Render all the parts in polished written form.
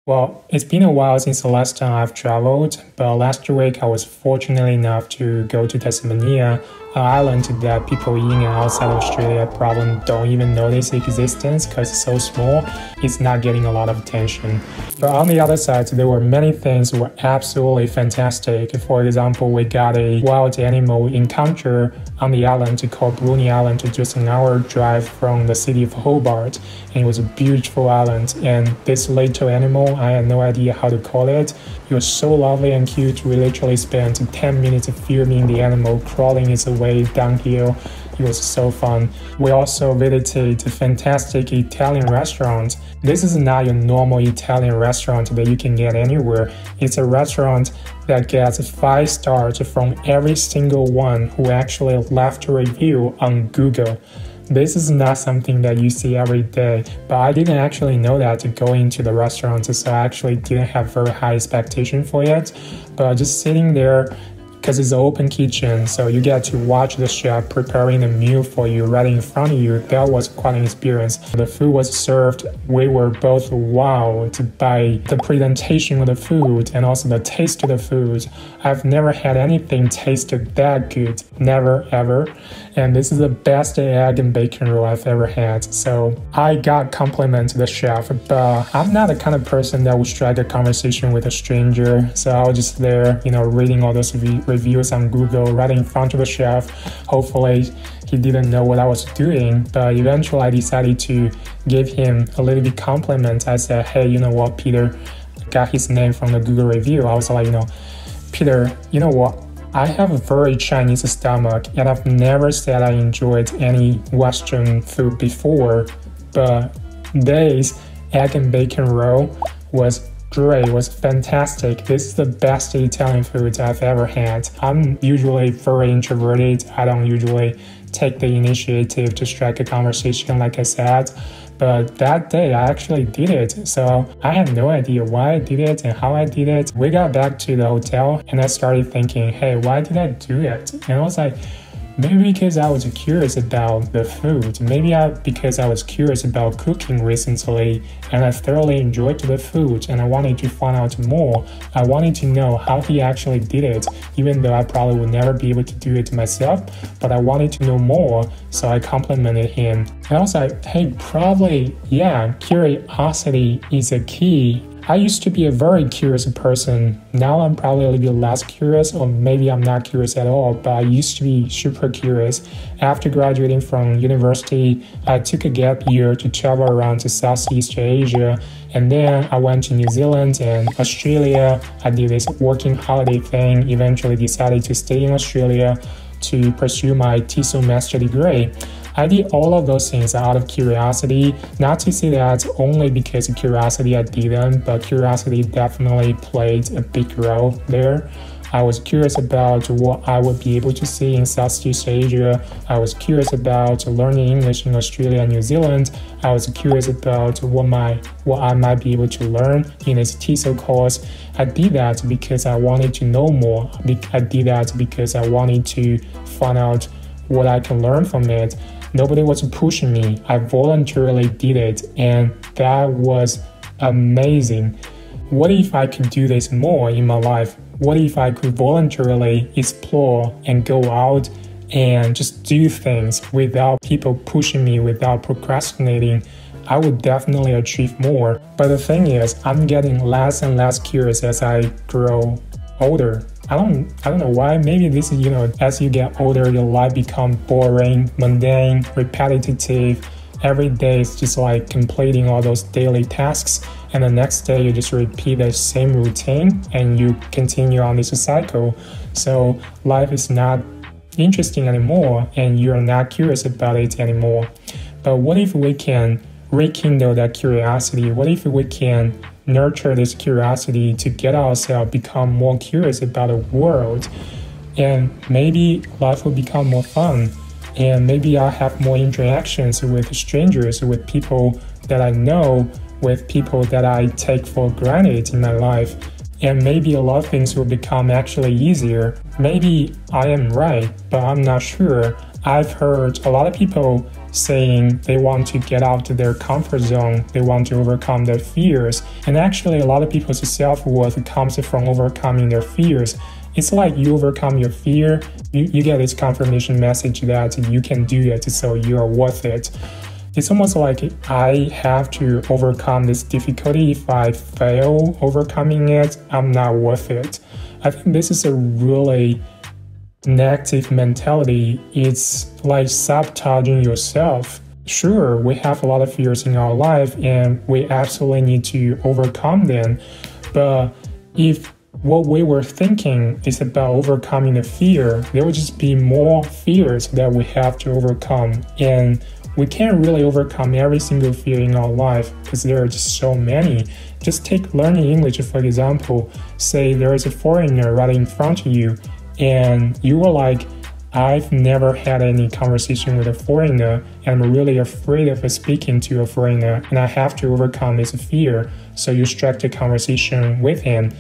Well, it's been a while since the last time I've traveled, but last week I was fortunate enough to go to Tasmania, an island that people in and outside Australia probably don't even know its existence because it's so small, it's not getting a lot of attention. But on the other side, there were many things that were absolutely fantastic. For example, we got a wild animal encounter on the island called Bruny Island, just an hour drive from the city of Hobart, and it was a beautiful island. And this little animal, I had no idea how to call it. It was so lovely and cute. We literally spent 10 minutes filming the animal crawling its way downhill. It was so fun. We also visited a fantastic Italian restaurant. This is not your normal Italian restaurant that you can get anywhere. It's a restaurant that gets 5 stars from every single one who actually left a review on Google. This is not something that you see every day, but I didn't actually know that going to the restaurant, so I actually didn't have very high expectation for it. But just sitting there, because it's an open kitchen, so you get to watch the chef preparing the meal for you right in front of you. That was quite an experience. The food was served. We were both wowed by the presentation of the food and also the taste of the food. I've never had anything tasted that good. Never, ever. And this is the best egg and bacon roll I've ever had. So I got compliment to the chef, but I'm not the kind of person that would strike a conversation with a stranger. So I was just there, reading all those reviews on Google right in front of the chef. Hopefully he didn't know what I was doing, but eventually I decided to give him a little bit compliment. I said, hey, you know what, Peter, got his name from the Google review. I was like, Peter, you know what? I have a very Chinese stomach, and I've never said I enjoyed any Western food before, but this egg and bacon roll was great, was fantastic. This is the best Italian food I've ever had. I'm usually very introverted. I don't usually take the initiative to strike a conversation, like I said. But that day I actually did it. So I had no idea why I did it and how I did it. We got back to the hotel and I started thinking, hey, why did I do it? And I was like, maybe because I was curious about the food. Maybe because I was curious about cooking recently and I thoroughly enjoyed the food and I wanted to find out more. I wanted to know how he actually did it, even though I probably would never be able to do it myself, but I wanted to know more, so I complimented him. And I was like, hey, probably, yeah, curiosity is a key. I used to be a very curious person. Now I'm probably a little bit less curious, or maybe I'm not curious at all, but I used to be super curious. After graduating from university, I took a gap year to travel around to Southeast Asia, and then I went to New Zealand and Australia. I did this working holiday thing, eventually decided to stay in Australia to pursue my TESOL master degree. I did all of those things out of curiosity, not to say that only because of curiosity I did them, but curiosity definitely played a big role there. I was curious about what I would be able to see in Southeast Asia. I was curious about learning English in Australia and New Zealand. I was curious about what I might be able to learn in this TESOL course. I did that because I wanted to know more. I did that because I wanted to find out what I can learn from it. Nobody was pushing me. I voluntarily did it, and that was amazing. What if I could do this more in my life? What if I could voluntarily explore and go out and just do things without people pushing me, without procrastinating? I would definitely achieve more. But the thing is, I'm getting less and less curious as I grow older. I don't know why. Maybe this is, as you get older, your life becomes boring, mundane, repetitive. Every day is just like completing all those daily tasks, and the next day you just repeat the same routine and you continue on this cycle. So life is not interesting anymore and you're not curious about it anymore. But what if we can rekindle that curiosity? What if we can nurture this curiosity to get ourselves become more curious about the world? And maybe life will become more fun. And maybe I'll have more interactions with strangers, with people that I know, with people that I take for granted in my life. And maybe a lot of things will become actually easier. Maybe I am right, but I'm not sure. I've heard a lot of people saying they want to get out of their comfort zone, they want to overcome their fears. And actually, a lot of people's self-worth comes from overcoming their fears. It's like you overcome your fear, you get this confirmation message that you can do it, so you are worth it. It's almost like I have to overcome this difficulty. If I fail overcoming it, I'm not worth it. I think this is a really negative mentality. It's like sabotaging yourself. Sure, we have a lot of fears in our life and we absolutely need to overcome them. But if what we were thinking is about overcoming the fear, there will just be more fears that we have to overcome. And we can't really overcome every single fear in our life because there are just so many. Just take learning English, for example. Say there is a foreigner right in front of you and you were like, I've never had any conversation with a foreigner and I'm really afraid of speaking to a foreigner and I have to overcome this fear. So you strike a conversation with him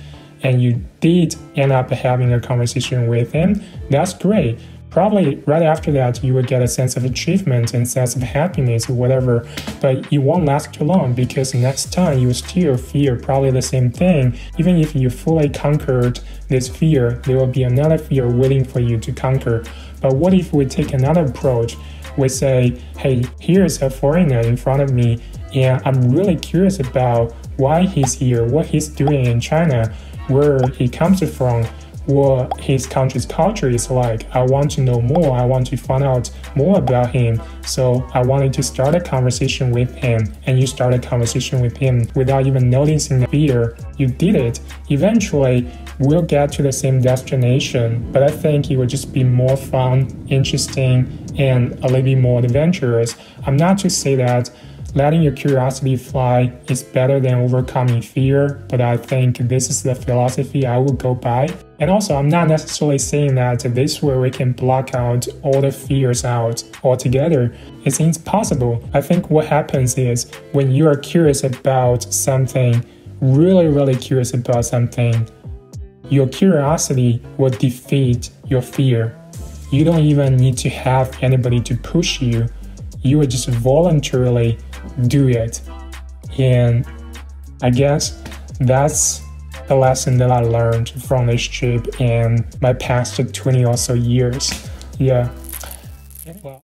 and you did end up having a conversation with him. That's great. Probably right after that, you will get a sense of achievement and sense of happiness or whatever, but it won't last too long because next time you will still fear probably the same thing. Even if you fully conquered this fear, there will be another fear waiting for you to conquer. But what if we take another approach? We say, hey, here's a foreigner in front of me, and I'm really curious about why he's here, what he's doing in China, where he comes from, what his country's culture is like. I want to know more. I want to find out more about him. So I wanted to start a conversation with him, and you start a conversation with him without even noticing the fear. You did it. Eventually, we'll get to the same destination, but I think it will just be more fun, interesting, and a little bit more adventurous. I'm not to say that letting your curiosity fly is better than overcoming fear, but I think this is the philosophy I would go by. And also, I'm not necessarily saying that this way we can block out all the fears out altogether. It's impossible. I think what happens is when you are curious about something, really curious about something, your curiosity will defeat your fear. You don't even need to have anybody to push you. You will just voluntarily do it. And I guess that's the lesson that I learned from this trip and my past 20 or so years. Yeah. Well.